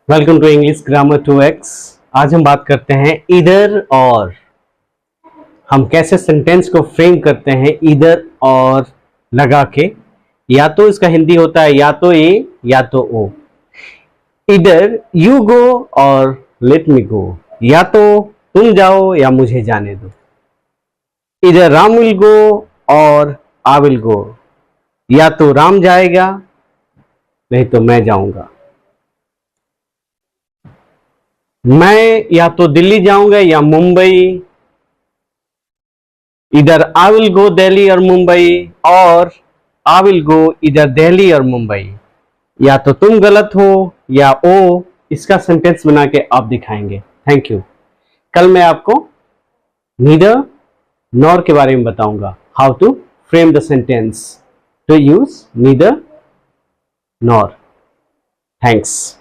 Welcome to English grammar 2x। आज हम बात करते हैं इधर और। हम कैसे सेंटेंस को फ्रेम करते हैं इधर और लगा के। या तो इसका हिंदी होता है या तो ए या तो ओ। इधर यू गो और लेट मी गो, या तो तुम जाओ या मुझे जाने दो। इधर राम विल गो और आई विल गो, या तो राम जाएगा नहीं तो मैं जाऊंगा। मैं या तो दिल्ली जाऊंगा या मुंबई। इधर आई विल गो दिल्ली और मुंबई, और आई विल गो इधर दिल्ली और मुंबई। या तो तुम गलत हो या ओ। इसका सेंटेंस बना के आप दिखाएंगे। Thank you. कल मैं आपको नीदर नॉर के बारे में बताऊंगा, how to frame the sentence to use neither nor. Thanks.